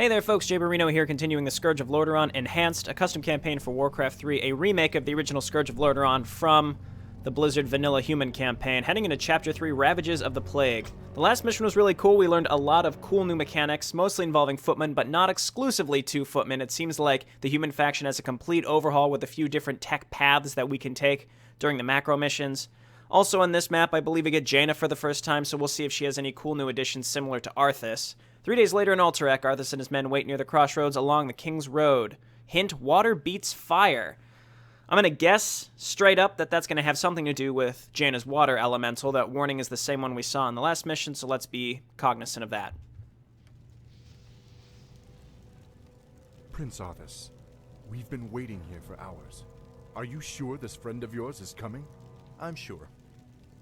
Hey there folks, Jayborino here, continuing the Scourge of Lordaeron Enhanced, a custom campaign for WarCraft 3, a remake of the original Scourge of Lordaeron from the Blizzard Vanilla Human campaign, heading into Chapter 3, Ravages of the Plague. The last mission was really cool. We learned a lot of cool new mechanics, mostly involving footmen, but not exclusively to footmen. It seems like the human faction has a complete overhaul with a few different tech paths that we can take during the macro missions. Also on this map, I believe we get Jaina for the first time, so we'll see if she has any cool new additions similar to Arthas. 3 days later in Alterac, Arthas and his men wait near the crossroads along the King's Road. Hint, water beats fire. I'm going to guess straight up that that's going to have something to do with Jaina's water elemental. That warning is the same one we saw in the last mission, so let's be cognizant of that. Prince Arthas, we've been waiting here for hours. Are you sure this friend of yours is coming? I'm sure.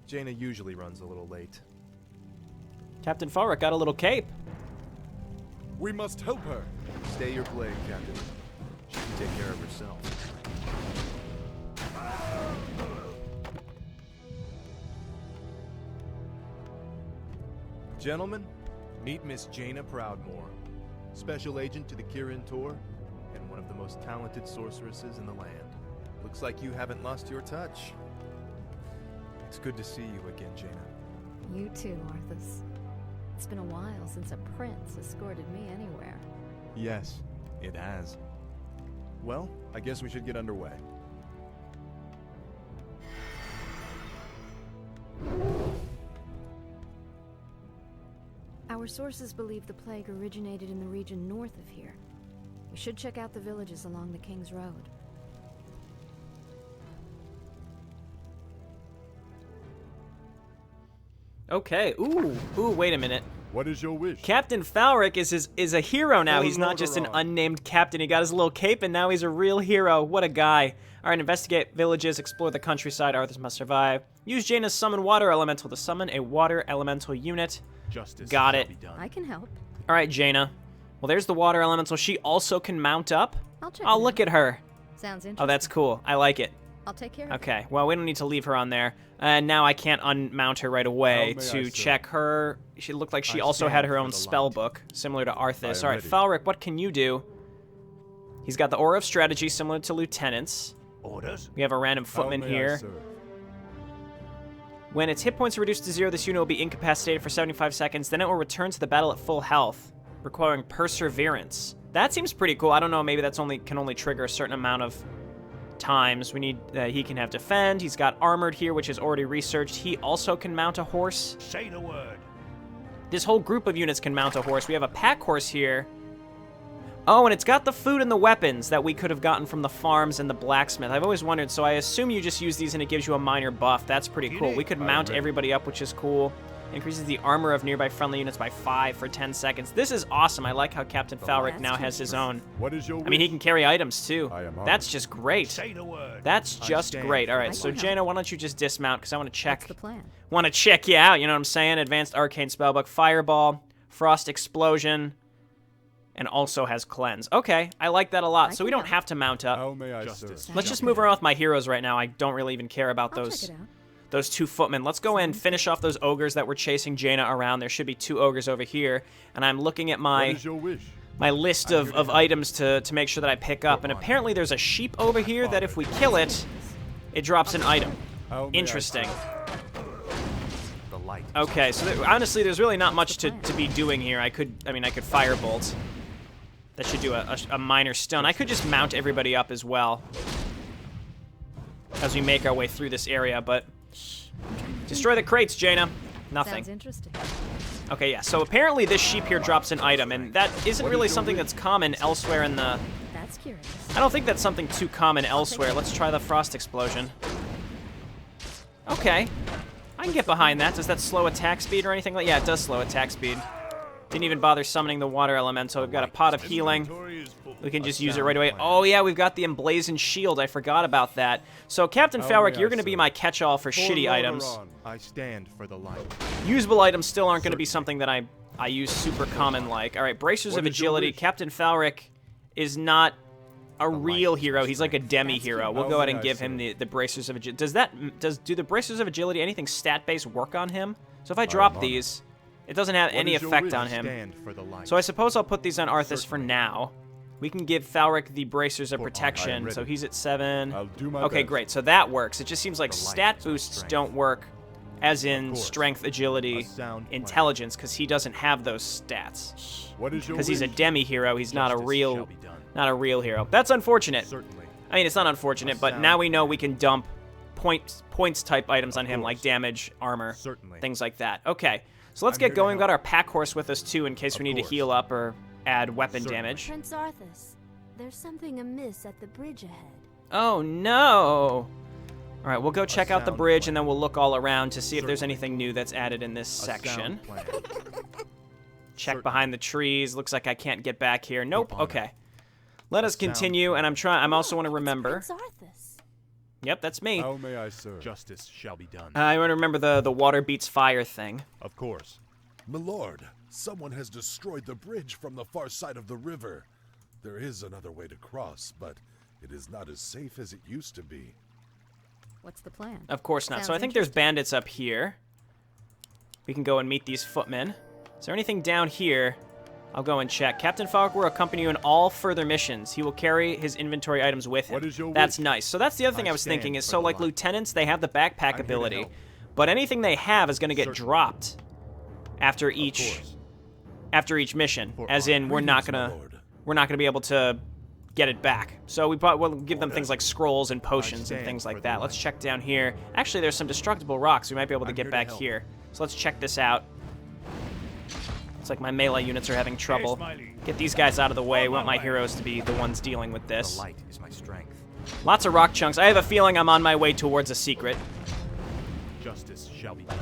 Jaina usually runs a little late. Captain Falric got a little cape. We must help her. Stay your blade, Captain. She can take care of herself. Gentlemen, meet Miss Jaina Proudmoore, special agent to the Kirin Tor, and one of the most talented sorceresses in the land. Looks like you haven't lost your touch. It's good to see you again, Jaina. You too, Arthas. It's been a while since a prince escorted me anywhere. Yes, it has. Well, I guess we should get underway. Our sources believe the plague originated in the region north of here. We should check out the villages along the King's Road. Okay, ooh, wait a minute. What is your wish? Captain Falric is a hero now. For He's not just an Lordaeron. unnamed captain. He got his little cape, and now he's a real hero. What a guy. All right, investigate villages, explore the countryside. Arthas must survive. Use Jaina's summon water elemental to summon a water elemental unit. Justice Got shall it. be done. I can help. All right, Jaina. Well, there's the water elemental. She also can mount up. I'll check. Oh, it look out. at her. Sounds interesting. Oh, that's cool. I like it. I'll take care of it. Okay, well, we don't need to leave her on there. And now I can't unmount her right away How may I to serve? check her. She looked like she I also had stand her for own the spell light. book, similar to Arthas. I am All right, ready. Falric, what can you do? He's got the Aura of Strategy, similar to Lieutenant's. Orders? We have a random footman How may I here. serve? When its hit points are reduced to 0, this unit will be incapacitated for 75 seconds. Then it will return to the battle at full health, requiring Perseverance. That seems pretty cool. I don't know, maybe that's can only trigger a certain amount of times. We need, he can have Defend. He's got Armored here, which is already researched. He also can mount a horse. Say the word. This whole group of units can mount a horse. We have a pack horse here. Oh, and it's got the food and the weapons that we could have gotten from the farms and the blacksmith. I've always wondered, so I assume you just use these and it gives you a minor buff. That's pretty cool. We could mount ready. everybody up, which is cool. Increases the armor of nearby friendly units by 5 for 10 seconds. This is awesome. I like how Captain Falric that's now has his own. What is your wish? I mean, he can carry items too. I am armed. That's just great. Say the word. That's I just stand great. All for right, the so light. Jaina, why don't you just dismount? Because I want to check. That's the plan. Want to check you out, you know what I'm saying? Advanced Arcane Spellbook, Fireball, Frost Explosion, and also has Cleanse. Okay, I like that a lot. I So we can don't help. have to mount up. How may I Justice. serve? Let's just move around with my heroes right now. I don't really even care about I'll those check it out. those two footmen. Let's go in, finish off those ogres that were chasing Jaina around. There should be 2 ogres over here. And I'm looking at What my is your wish? list of items to make sure that I pick up. And apparently there's a sheep over here that if we kill it, it drops an item. How may I Interesting. The light. Okay, so honestly, there's really not much to be doing here. I could firebolt. That should do a minor stun. I could just mount everybody up as well as we make our way through this area, but destroy the crates, Jaina. Nothing. Sounds interesting. Okay, yeah. So apparently this sheep here drops an item, and that isn't really something that's common elsewhere in the. That's curious. I don't think that's something too common elsewhere. Let's try the frost explosion. Okay, I can get behind that. Does that slow attack speed or anything like? Yeah, it does slow attack speed. Didn't even bother summoning the water elemental. We've got a pot of healing. Inventory is full. We can just use it right away. Oh, yeah, we've got the Emblazoned Shield. I forgot about that. So, Captain Falric, may you're I going to be serve? my catch-all for For shitty items. Lordaeron. I stand for the light. Usable items still aren't going to be something that I use super common like. All right, Bracers What of is your Agility. wish? Captain Falric is not a real hero. He's like a demi-hero. That's We'll cute. go ahead How and may I give him serve? the Bracers of Agility. Do the Bracers of Agility, anything stat-based work on him? So if I drop honored. these, It doesn't have any What is your effect wish? on him. Stand for the light. So I suppose I'll put these on Arthas for Certainly. now. We can give Falric the bracers of For honor. I protection, am so ready. he's at 7. I'll do my Okay, best. great. So that works. It just seems like The light stat is my boosts strength. don't work, as in course. strength, agility, A sound plan. intelligence, because he doesn't have those stats. What is your Because he's a wish? demi-hero, he's not a Justice real, shall be done. not a real hero. That's unfortunate. Certainly. I mean, it's not unfortunate, A but sound now we know plan. we can dump points type items on him, course. like damage, armor, Certainly. things like that. Okay, so let's I'm get here to going. We've got help. our pack horse with us too, in case we Of need to course. heal up or add weapon Certainly. damage. Prince Arthas, there's something amiss at the bridge ahead. Oh no! All right, we'll go check out the sound bridge, plan. and then we'll look all around to see if there's Certainly. anything new that's added in this A section. sound plan. Check Certainly. behind the trees. Looks like I can't get back here. Nope. honor. Okay. Let us sound continue, and I'm also want to It's remember. Prince Arthas. Yep, that's me. How may I serve? Justice shall be done. I want to remember the water beats fire thing. Of course. Milord, someone has destroyed the bridge from the far side of the river. There is another way to cross, but it is not as safe as it used to be. What's the plan? Of course not. So Sounds I think there's interesting. bandits up here. We can go and meet these footmen. Is there anything down here? I'll go and check. Captain Falk will accompany you in all further missions. He will carry his inventory items with him. What is your That's wish? nice. So that's the other thing I was stand thinking is, for so the like light. lieutenants, they have the backpack to ability, help. but anything they have is going to get Certainly. dropped after Of each course. mission. For As honor. in, we're not Greetings, my gonna lord. be able to get it back. So we'll give them things like scrolls and potions and stand things like for the that. Let's light. check down here. Actually, there's some destructible rocks. We might be able to I'm get here to back help. here. So let's check this out. Looks like my melee units are having trouble. Get these guys out of the way. We want my heroes to be the ones dealing with The this. light is my strength. Lots of rock chunks. I have a feeling I'm on my way towards a secret. Justice shall be done.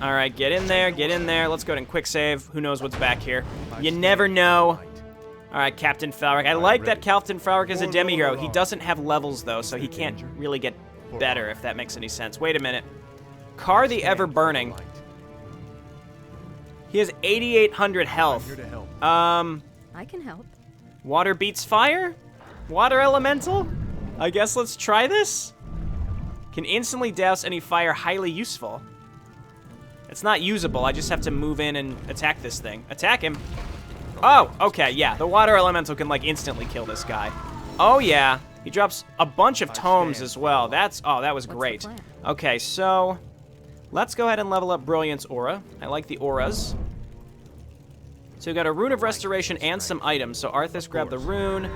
All right, get in there, get in there. Let's go ahead and quick save. Who knows what's back here? I You stand never for the know. light. All right, Captain Falric. I like that ready. Captain Falric is a For demi-hero. He Lordaeron. doesn't have levels, though, so he can't danger? really get For better, honor. if that makes any sense. Wait a minute. Car the Stand for the Ever-Burning. light. He has 8,800 I'm health. here to help. I can help. Water beats fire? Water elemental? I guess let's try this? Can instantly douse any fire, highly useful. It's not usable, I just have to move in and attack this thing. Attack him. Oh, okay, yeah. The water elemental can, like, instantly kill this guy. Oh, yeah. He drops a bunch of tomes stand as for well. the light. That was What's the great. plan? Okay, so let's go ahead and level up Brilliance Aura. I like the auras. So we got a Rune of Restoration and some items. So Arthas, grab the rune.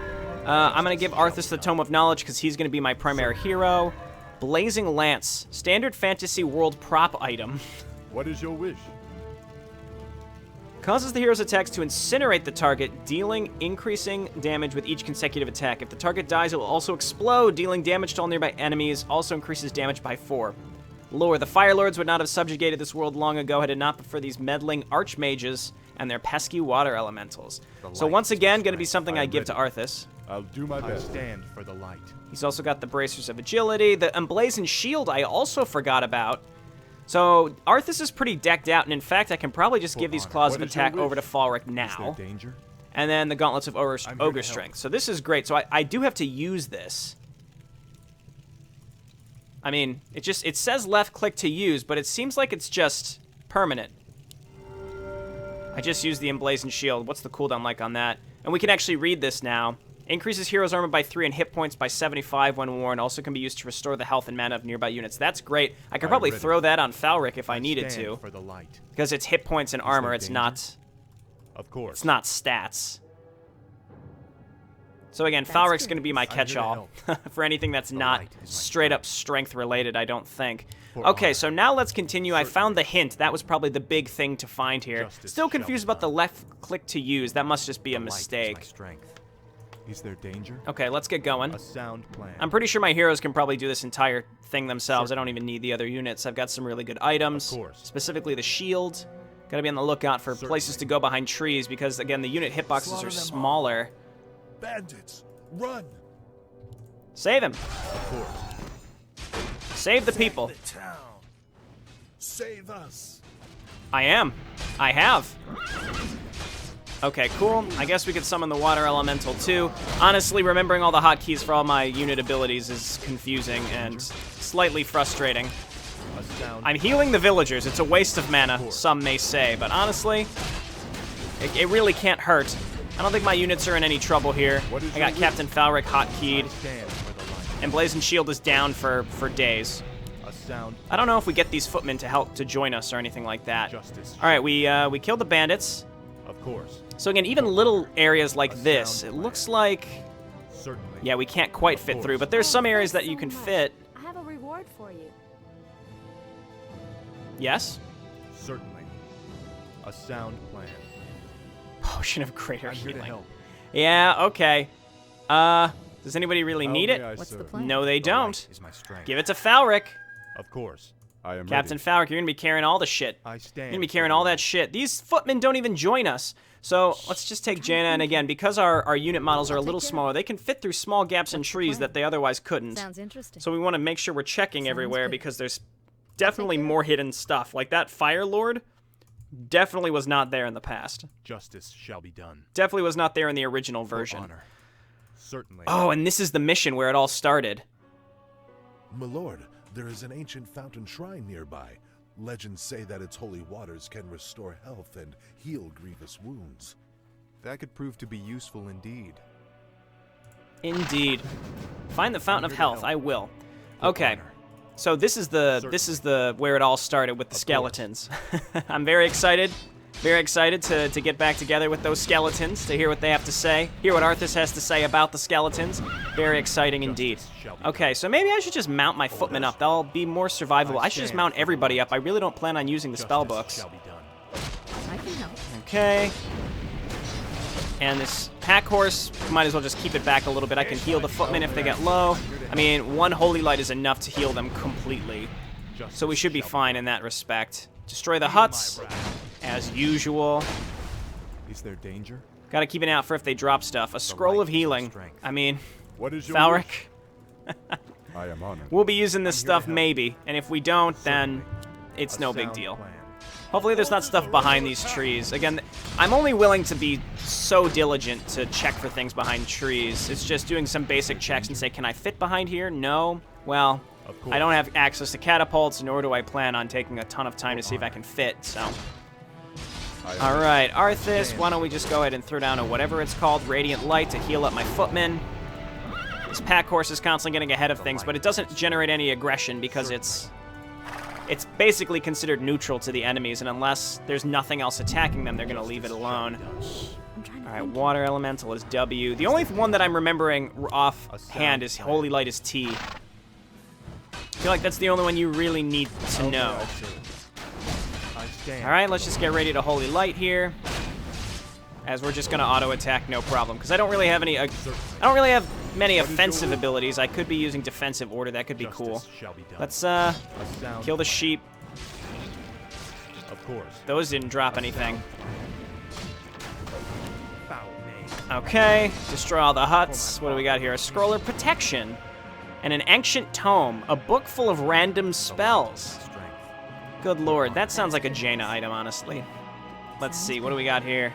I'm going to give Arthas the Tome of Knowledge because he's going to be my primary hero. Blazing Lance, standard fantasy world prop item. What is your wish? Causes the hero's attacks to incinerate the target, increasing damage with each consecutive attack. If the target dies, it will also explode, dealing damage to all nearby enemies. Also increases damage by 4. Lore, the Fire Lords would not have subjugated this world long ago had it not been for these meddling archmages and their pesky water elementals. So light once is again, my going to be strength. something I I'm give to ready. Arthas. I'll do my I best. stand for the light. He's also got the Bracers of Agility. The Emblazoned Shield I also forgot about. So Arthas is pretty decked out, and in fact, I can probably just give these honor. Claws What of is your Attack over to wish? Falric Is there now. danger? And then the Gauntlets of Ogre I'm here to help. Strength. So this is great. So I do have to use this. I mean, it says left click to use, but it seems like it's just permanent. I just used the Emblazoned Shield. What's the cooldown like on that? And we can actually read this now. Increases hero's armor by 3 and hit points by 75 when worn. Also can be used to restore the health and mana of nearby units. That's great. I could I'm probably ready. throw that on Falric if I needed Stand to. for the light. Because it's hit points and armor. there It's danger? not... Of course. It's not stats. So again, That's Falric's good. going to be my I'm here to catch-all for anything that's not light is my straight up strength related, I don't think. For Okay, honor. so now let's continue. I found the hint. That was probably the big thing to find here. Justice Still shall confused be about the done. left click to use. That must just be a The light is my mistake. strength. Is there danger? Okay, let's get going. A sound plan. I'm pretty sure my heroes can probably do this entire thing themselves. I don't even need the other units. I've got some really good items. Of course. Specifically the shield. Gotta be on the lookout for places to go behind trees because, again, the unit hitboxes Slaughter are them all. smaller. Bandits, run! Save him. Of course. Save the people. The town. Save us. I am. I have. Okay, cool. I guess we could summon the water elemental too. Honestly, remembering all the hotkeys for all my unit abilities is confusing and slightly frustrating. I'm healing the villagers. It's a waste of mana, some may say, but honestly, it really can't hurt. I don't think my units are in any trouble here. I got Captain Falric hotkeyed. Emblazoned Shield is down for days. I don't know if we get these footmen to help to join us or anything like that. All right, we killed the bandits. Of course. So again, even little areas like this, it looks like, yeah, we can't quite fit through, but there's some areas that you can fit. I have a reward for you. Yes? Certainly. A sound plan. Potion of greater I'm here to healing. help. Yeah, okay. Does anybody really need it? What's the plan? No, they don't. Is my strength. Give it to Falric. Of course. I am Captain ready. Falric, you're gonna be carrying all the shit. I You're stand. gonna be carrying all that shit. These footmen don't even join us. So let's just take Jaina, and again, because our unit models are a little smaller, they can fit through small gaps in trees that they otherwise couldn't. Sounds interesting. So we want to make sure we're checking Sounds everywhere good. because there's definitely more hidden stuff. Like that Fire Lord definitely was not there in the past. Justice shall be done. Definitely was not there in the original For version. honor. Certainly. Oh, and this is the mission where it all started. My lord, there is an ancient fountain shrine nearby. Legends say that its holy waters can restore health and heal grievous wounds. That could prove to be useful indeed. Indeed. Find the Fountain of here to Health. help. I will. For Okay. honor. So this is the where it all started with the skeletons. I'm very excited. Very excited to get back together with those skeletons, to hear what they have to say, hear what Arthas has to say about the skeletons. Very exciting indeed. Okay, so maybe I should just mount my footmen up. They'll be more survivable. I should just mount everybody up. I really don't plan on using the spell books. Shall be done. I can help. Okay. And this pack horse, might as well just keep it back a little bit. I can heal the footmen if they get low. I mean, one holy light is enough to heal them completely. So we should be fine in that respect. Destroy the huts, as usual. Is there danger? Gotta keep an eye out for if they drop stuff. A scroll of healing. I mean, What is your Falric, wish? I am honored. we'll be using this I'm here to stuff help. maybe. And if we don't, then it's A no big sound deal. plan. Hopefully there's not stuff behind these trees. Again, I'm only willing to be so diligent to check for things behind trees. It's just doing some basic checks and say, can I fit behind here? No. Well, Of course. I don't have access to catapults, nor do I plan on taking a ton of time to see if I can fit, so. All right, Arthas, why don't we just go ahead and throw down a whatever it's called, Radiant Light, to heal up my footmen. This pack horse is constantly getting ahead of things, but it doesn't generate any aggression because it's basically considered neutral to the enemies, and unless there's nothing else attacking them, they're going to leave it alone. I'm trying to All right, think. Water Elemental is W. The only one that I'm remembering offhand is Holy Light is T. I feel like that's the only one you really need to know. I stand. All right, let's just get ready to Holy Light here, as we're just going to auto-attack no problem, because I don't really have any... I don't really have many offensive abilities. I could be using defensive order. That could be cool. Justice shall be done. Let's A sound kill the sheep. Of course. Those didn't drop anything. Foul name. Okay, destroy all the huts. What do we got here? A scroll of protection and an ancient tome, a book full of random spells. Strength. Good lord, that sounds like a Jaina item, honestly. Let's see, what do we got here?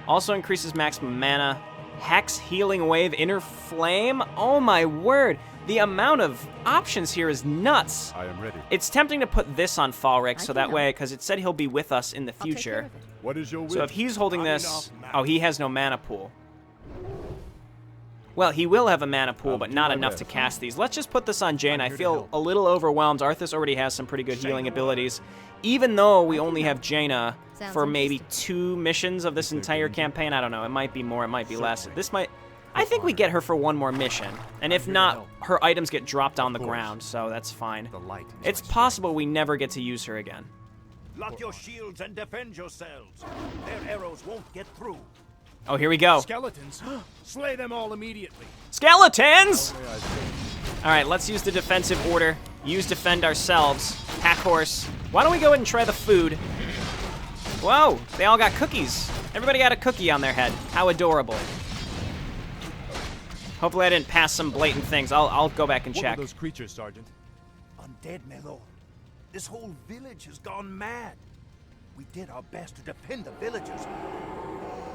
Also increases maximum mana. Hex, Healing Wave, Inner Flame. Oh my word, the amount of options here is nuts. I am ready. It's tempting to put this on Falric, so I that can way, because it said he'll be with us in the I'll take care future. of it. What is your wish? So if he's holding Not this... enough Oh, he has no mana pool. Well, he will have a mana pool, I'll but do not my enough best. to cast these. Let's just put this on Jane. I here to feel help. a little overwhelmed. Arthas already has some pretty good healing abilities. Even though we only have Jaina Sounds for maybe interesting. 2 missions of this entire campaign. I don't know. It might be more. It might be less. This might... I think we get her for one more mission. And if here to not, help. her items get dropped on the course. ground, so that's fine. The light. is It's my possible we never get to use her again. Lock your shields and defend yourselves. Their arrows won't get through. Oh, here we go. Skeletons, slay them all immediately. Skeletons! All right, let's use the defensive order. Use defend ourselves. Pack horse. Why don't we go ahead and try the food? Whoa, they all got cookies. Everybody got a cookie on their head. How adorable. Hopefully I didn't pass some blatant things. I'll go back and What check. were those creatures, Sergeant? Undead, my lord. This whole village has gone mad. We did our best to defend the villagers.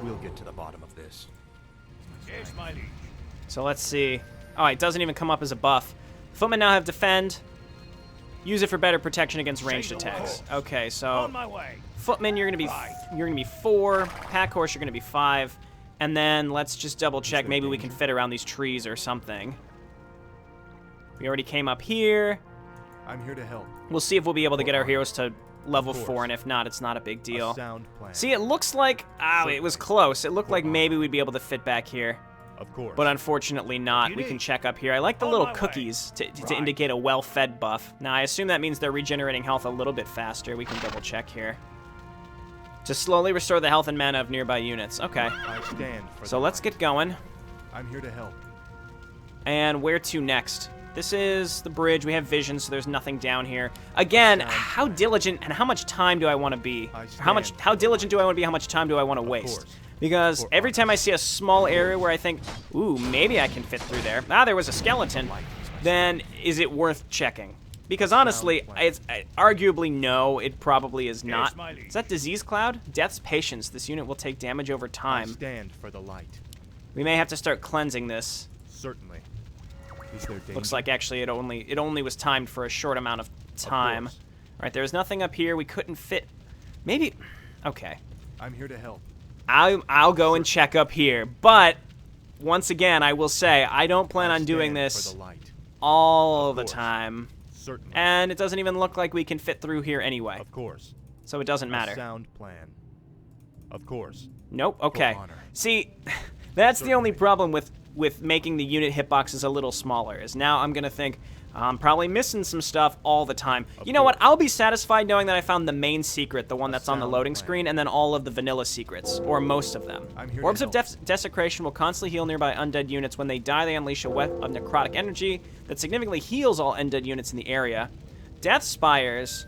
We'll get to the bottom of this. Yes, my liege. So let's see. Oh, it doesn't even come up as a buff. Footmen now have defend. Use it for better protection against ranged attacks. Okay, so On my way. Footman, you're gonna be 4. Pack horse, you're gonna be 5. And then let's just double check. Maybe we can fit around these trees or something. We already came up here. I'm here to help. We'll see if we'll be able to get our heroes to level 4, and if not, it's not a big deal. A sound plan. See, it looks like... Oh, it was close. It looked like maybe we'd be able to fit back here. Of course. But unfortunately not. We can check up here. I like the little cookies to indicate a well-fed buff. Now, I assume that means they're regenerating health a little bit faster. We can double check here. To slowly restore the health and mana of nearby units. Okay. I stand for So let's get going. I'm here to help. And where to next? This is the bridge. We have vision, so there's nothing down here. Again, how diligent and how much time do I want to be? How diligent do I want to be? How much time do I want to waste? Because every time I see a small area where I think, ooh, maybe I can fit through there. Ah, there was a skeleton. Then is it worth checking? Because honestly, it's arguably no, it probably is not. Is that disease cloud? Death's patience. This unit will take damage over I time. stand for the light. We may have to start cleansing this. Certainly. Is there danger? Looks like actually it only was timed for a short amount of time. course. All right, there's nothing up here. We couldn't fit. Maybe. Okay. I'm here to help. I'll go and check up here. But once again, I will say I don't plan on doing stand this for the light. all the course. time. Certainly. And it doesn't even look like we can fit through here anyway. Of course. So it doesn't A matter. sound plan. Of course. Nope. Okay. honor. See, that's the only problem with making the unit hitboxes a little smaller, is now I'm going to think, I'm probably missing some stuff all the time. You know what? I'll be satisfied knowing that I found the main secret, the one that's on the loading screen, and then all of the vanilla secrets, or most of them. Orbs of Desecration will constantly heal nearby undead units. When they die, they unleash a web of necrotic energy that significantly heals all undead units in the area. Death Spires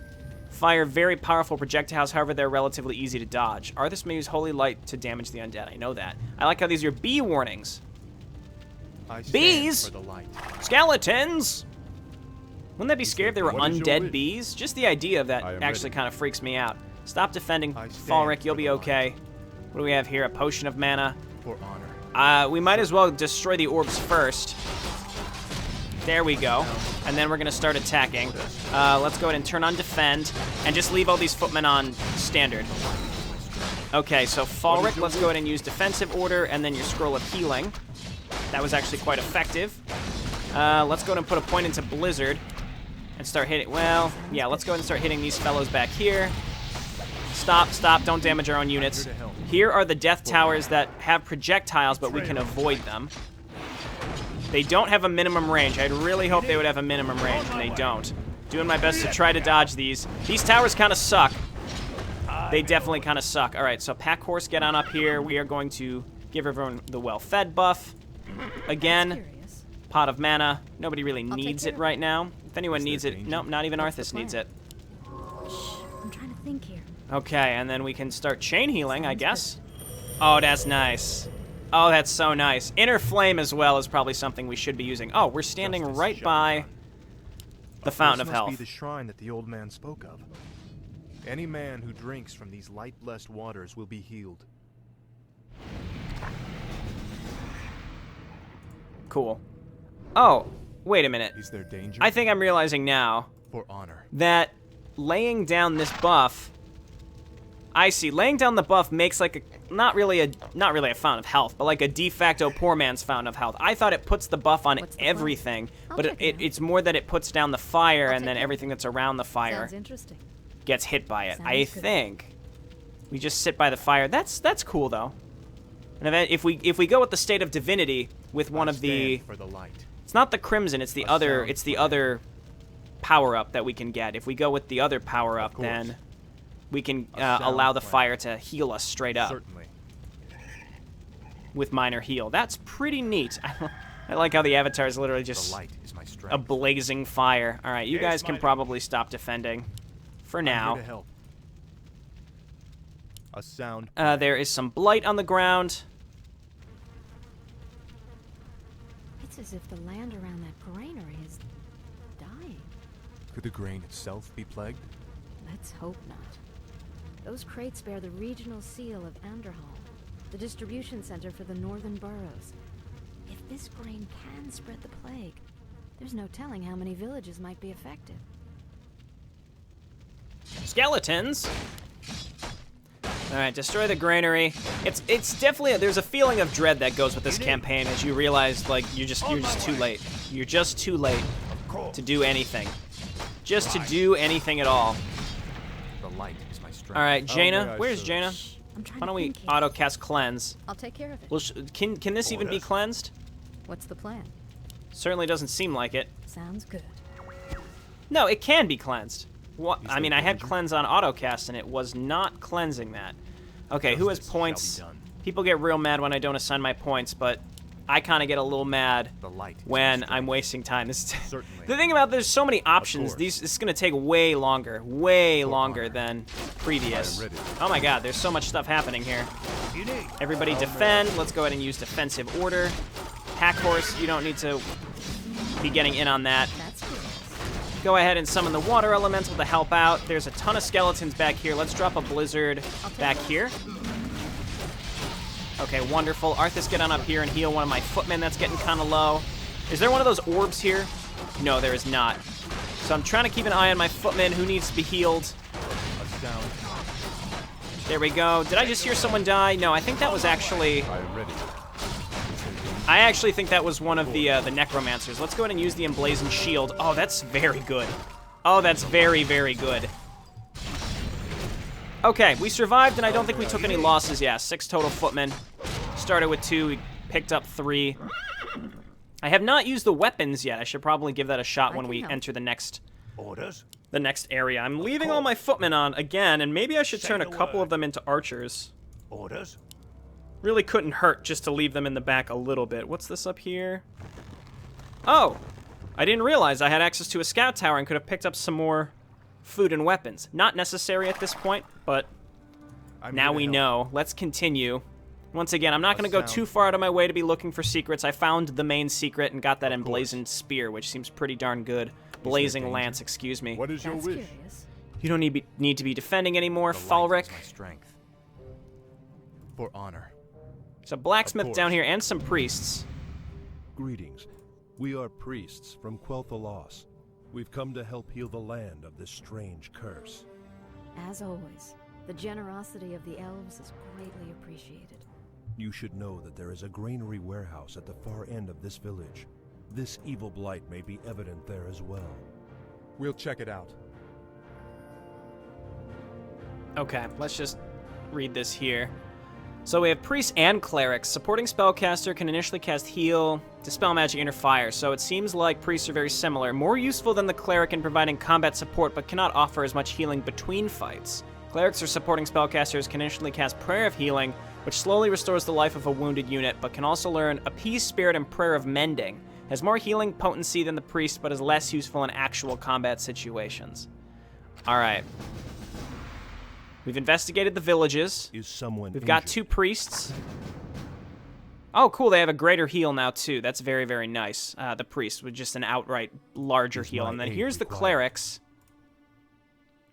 fire very powerful projectiles, however, they're relatively easy to dodge. Arthas may use Holy Light to damage the undead. I know that. I like how these are bee warnings. I stand Bees? for the light. Skeletons! Wouldn't that be scary if they were What is your undead wish? bees? Just the idea of that I am actually ready. kind of freaks me out. Stop defending, I stand Falric, you'll for be the light. okay. What do we have here? A potion of mana. For honor. We might as well destroy the orbs first. There we go. And then we're going to start attacking. Let's go ahead and turn on defend, and just leave all these footmen on standard. Okay, so Falric, let's go ahead and use defensive order, and then your scroll of healing. That was actually quite effective. Let's go ahead and put a point into Blizzard and start hitting. Well, yeah, let's go ahead and start hitting these fellows back here. Stop, stop, don't damage our own units. Here are the death towers that have projectiles, but we can avoid them. They don't have a minimum range. I'd really hope they would have a minimum range, and they don't. Doing my best to try to dodge these. These towers kind of suck. They definitely kind of suck. All right, so Pack Horse, get on up here. We are going to give everyone the well-fed buff. Again, Curious. pot of mana. Nobody really needs take it care. right now. If anyone there needs it, danger? nope, not even What's the Arthas needs plan? it. I'm trying to think here. Okay, and then we can start chain healing, I Sounds guess. Oh, that's nice. Oh, that's so nice. Inner Flame as well is probably something we should be using. Oh, we're standing Justice right shall by be the Fountain of This must be Health. the shrine that the old man spoke of. Any man who drinks from these light-blessed waters will be healed. Cool. Oh, wait a minute. Is there danger? I think I'm realizing now For honor. that laying down this buff, I see, laying down the buff makes like a not really a fountain of health, but like a de facto poor man's fountain of health. I thought it puts the buff on What's the plan? everything, I'll but check it out. it's more that it puts down the fire, I'll and take then it. everything that's around the fire Sounds interesting. gets hit by it. Sounds I good. think we just sit by the fire. That's cool though. And if we go with the State of Divinity with one I of the, stand for the light. it's not the Crimson, it's the A other, sound it's the other power up that we can get. If we go with the other power up, course. then we can A sound allow the plan. fire to heal us straight up Certainly. with minor heal. That's pretty neat. I like how the avatar is literally The just light is my a strength. blazing fire. All right, you Yes, guys can my probably stop defending for I'm now. here to help. A sound. There is some blight on the ground. It's as if the land around that granary is dying. Could the grain itself be plagued? Let's hope not. Those crates bear the regional seal of Anderhall, the distribution center for the northern boroughs. If this grain can spread the plague, there's no telling how many villages might be affected. Skeletons. All right, destroy the granary. It's definitely there's a feeling of dread that goes with this campaign as you realize like you're just too late. You're just too late to do anything. Just to do anything at all. The light is my strength. All right, Jaina, where's Jaina? I'm trying Why don't to we think here. auto cast cleanse? I'll take care of it. Well, can this even be cleansed? What's the plan? Certainly doesn't seem like it. Sounds good. No, it can be cleansed. What? I mean, I had cleanse on autocast, and it was not cleansing that. Okay, who has Justice shall be points? done. People get real mad when I don't assign my points, but I kind of get a little mad The light is when my I'm wasting time. This is Certainly. the thing about there's so many options. course. This is going to take way longer than previous. I am ready. Oh my God, there's so much stuff happening here. Everybody defend. Let's go ahead and use defensive order. Pack horse, you don't need to be getting in on that. That's good. Go ahead and summon the water elemental to help out. There's a ton of skeletons back here. Let's drop a blizzard back here. Okay, wonderful. Arthas, get on up here and heal one of my footmen that's getting kind of low. Is there one of those orbs here? No, there is not. So I'm trying to keep an eye on my footman who needs to be healed. Astound. There we go. Did I just hear someone die? No, I think that was actually... I am ready. I actually think that was one of the necromancers. Let's go ahead and use the Emblazoned Shield. Oh, that's very good. Oh, that's very, very good. Okay, we survived, and I don't think we took any losses. Yeah, 6 total footmen. Started with 2, we picked up 3. I have not used the weapons yet. I should probably give that a shot when we enter the next area. I'm leaving all my footmen on again, and maybe I should turn a couple of them into archers. Orders? Really couldn't hurt just to leave them in the back a little bit. What's this up here? Oh, I didn't realize I had access to a scout tower and could have picked up some more food and weapons. Not necessary at this point, but now we know. Let's continue. Once again, I'm not going to go too far out of my way to be looking for secrets. I found the main secret and got that emblazoned spear, which seems pretty darn good. Blazing lance, excuse me. What is your That's wish? curious. You don't need to be defending anymore, The light Falric. is my strength. For honor. There's a blacksmith course. down here and some priests. Greetings. We are priests from Quel'Thalas. We've come to help heal the land of this strange curse. As always, the generosity of the elves is greatly appreciated. You should know that there is a granary warehouse at the far end of this village. This evil blight may be evident there as well. We'll check it out. Okay, let's just read this here. So we have priests and clerics. Supporting spellcaster can initially cast heal, dispel magic, enter fire. So it seems like priests are very similar. More useful than the cleric in providing combat support, but cannot offer as much healing between fights. Clerics or supporting spellcasters can initially cast Prayer of Healing, which slowly restores the life of a wounded unit, but can also learn Appease Spirit and Prayer of Mending. Has more healing potency than the priest, but is less useful in actual combat situations. All right. We've investigated the villages. Is someone We've got injured? 2 priests. Oh, cool. They have a greater heal now, too. That's very, very nice. The priest with just an outright larger Is heal. my And then aid here's the required? clerics.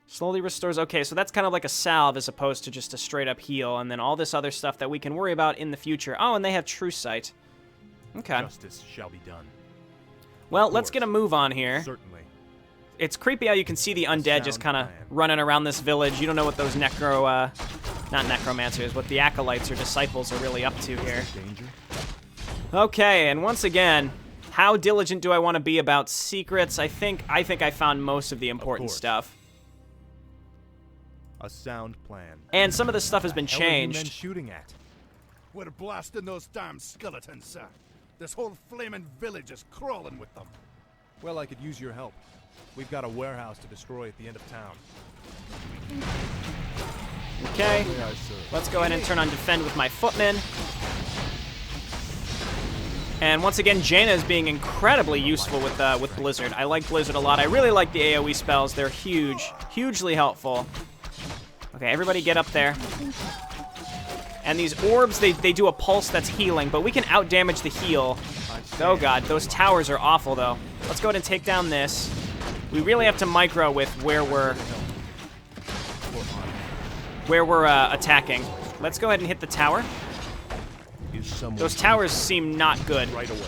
Slowly restores. Okay, so that's kind of like a salve as opposed to just a straight-up heal. And then all this other stuff that we can worry about in the future. Oh, and they have True Sight. Okay. Justice shall be done. Well, let's get a move on here. Certainly. It's creepy how you can see the undead just sound kind of plan. running around this village. You don't know what those not necromancers, what the acolytes or disciples are really up to here. Danger? Okay, and once again, how diligent do I want to be about secrets? I think I found most of the important course. stuff. A sound plan. And some of this stuff has been Hell are you men changed. shooting at? We're blasting those damn skeletons, sir. This whole flaming village is crawling with them. Well, I could use your help. We've got a warehouse to destroy at the end of town. Okay, May I serve? let's go ahead and turn on defend with my footmen. And once again, Jaina is being incredibly useful with Blizzard. I like Blizzard a lot. I really like the AoE spells. They're huge, hugely helpful. Okay, everybody get up there. And these orbs, they do a pulse that's healing, but we can outdamage the heal. Oh god, those towers are awful though. Let's go ahead and take down this. We really have to micro with where we're attacking. Let's go ahead and hit the tower. Is someone Those towers seem not good. Right away.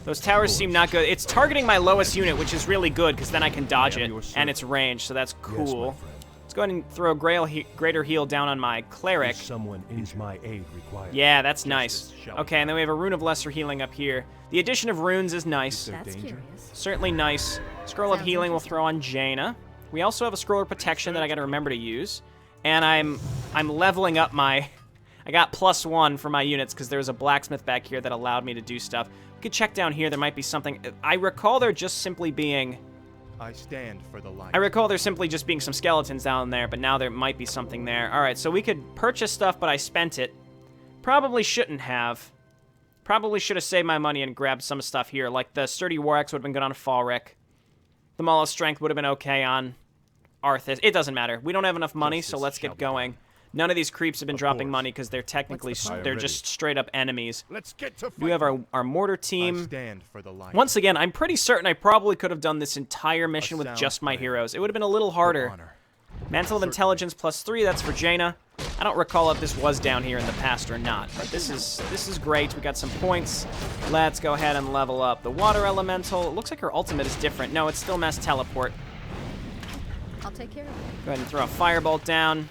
Those towers seem not good. It's targeting my lowest unit, which is really good because then I can dodge I it, am your and servant. it's ranged, so that's Yes, my cool. friend. Let's go ahead and throw a greater heal down on my Cleric. Is someone is my aid required? Yeah, that's nice. Okay, and then we have a Rune of Lesser Healing up here. The addition of runes is nice. That's curious. Certainly nice. Scroll of Sounds Healing we'll throw on Jaina. We also have a Scroll of Protection that I gotta remember to use. And I'm leveling up my... I got +1 for my units because there was a blacksmith back here that allowed me to do stuff. We could check down here. There might be something... I recall there just simply being... I stand for the light. I recall there simply just being some skeletons down there, but now there might be something there. All right, so we could purchase stuff, but I spent it. Probably shouldn't have. Probably should have saved my money and grabbed some stuff here, like the Sturdy War Axe would have been good on Falric. The Maul of Strength would have been okay on Arthas. It doesn't matter. We don't have enough money, so let's get going. None of these creeps have been dropping money because they're technically, they're just straight up enemies. Let's get to We have our mortar I team. stand for the light. Once again, I'm pretty certain I probably could have done this entire mission with just my heroes. It would have been a little harder. Mantle of Intelligence +3, that's for Jaina. I don't recall if this was down here in the past or not, but this is great. We got some points. Let's go ahead and level up the Water Elemental. It looks like her ultimate is different. No, it's still Mass Teleport. I'll take care of it. Go ahead and throw a Firebolt down.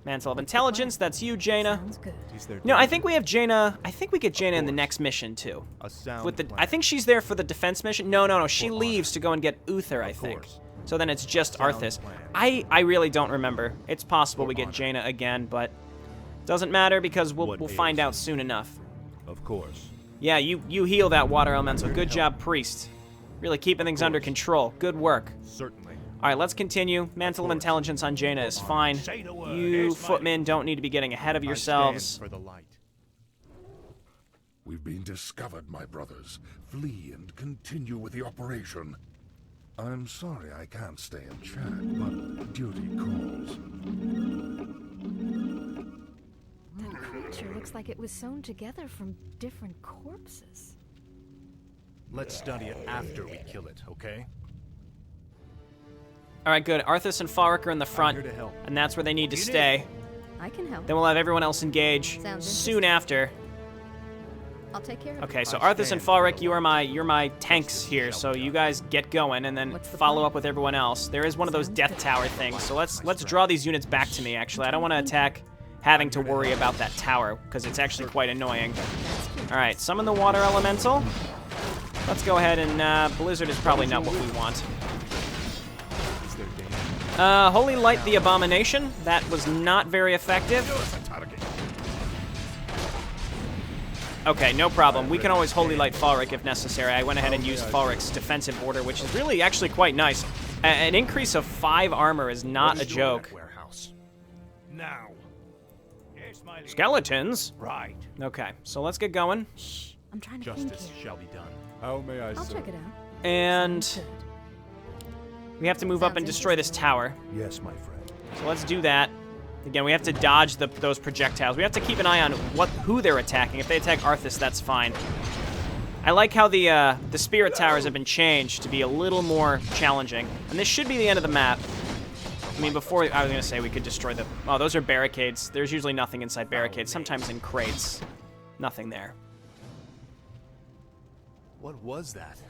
Mantle of Intelligence, that's you, Jaina. Sounds good. No, I think we have Jaina. I think we get Jaina in the next mission too. A sound With the, plan. I think she's there for the defense mission. No. She leaves to go and get Uther, I think. So then it's just Sound Arthas. plan. I really don't remember. It's possible we get Jaina again, but doesn't matter because we'll find out soon enough. Of course. Yeah, you heal that Water Elemental. Good job, Priest. Really keeping things under control. Good work. Certainly. All right, let's continue. Mantle of Intelligence on Jaina is fine. You footmen don't need to be getting ahead of I yourselves. stand for the light. We've been discovered, my brothers. Flee and continue with the operation. I'm sorry I can't stay and chat, but duty calls. That creature looks like it was sewn together from different corpses. Let's study it after we kill it, okay? All right, good. Arthas and Falric are in the front, here to help. and that's where they need to stay. I can help. Then we'll have everyone else engage Sounds soon after. I'll take care of it. Okay, so I Arthas and stand for Falric, the you're my tanks here, so you guys get going and then What's the follow plan? up with everyone else. There is one of those Sounds death good. tower things, so let's draw these units back to me. Actually, I don't want to attack having to worry about that tower because it's actually quite annoying. All right, summon the Water Elemental. Let's go ahead and Blizzard is probably not what we want. Is there danger? Holy Light the Abomination. That was not very effective. Okay, no problem. We can always Holy Light Falric if necessary. I went ahead and used Falric's defensive order, which is really actually quite nice. An increase of 5 armor is not a joke. Warehouse. Now. Yes, my lady. Skeletons? Right. Okay, so let's get going. I'm trying to think Justice here. shall be done. How may I I'll serve? check it out. And Sounds we have to move up and destroy this tower. Yes, my friend. So let's do that. Again, we have to dodge those projectiles. We have to keep an eye on who they're attacking. If they attack Arthas, that's fine. I like how the spirit towers have been changed to be a little more challenging. And this should be the end of the map. I mean, before, I was going to say we could destroy the... Oh, those are barricades. There's usually nothing inside barricades. Sometimes in crates. Nothing there. What was that?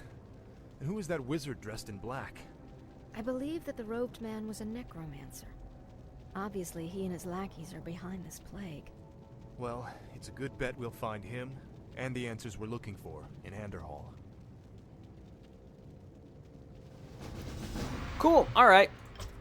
And who was that wizard dressed in black? I believe that the robed man was a necromancer. Obviously, he and his lackeys are behind this plague. Well, it's a good bet we'll find him and the answers we're looking for in Anderhall. Cool. All right.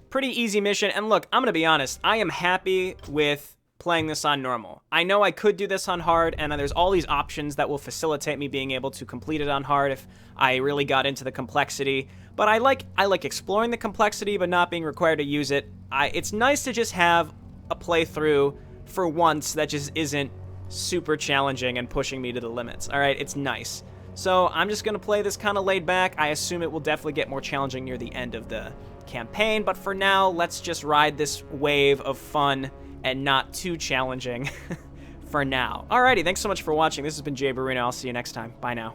Pretty easy mission. And look, I'm going to be honest. I am happy with playing this on normal. I know I could do this on hard, and there's all these options that will facilitate me being able to complete it on hard if I really got into the complexity. But I like exploring the complexity, but not being required to use it. It's nice to just have a playthrough for once that just isn't super challenging and pushing me to the limits. All right, it's nice. So I'm just going to play this kind of laid back. I assume it will definitely get more challenging near the end of the campaign, but for now, let's just ride this wave of fun and not too challenging for now. Alrighty, thanks so much for watching. This has been JayborinoPlays. I'll see you next time. Bye now.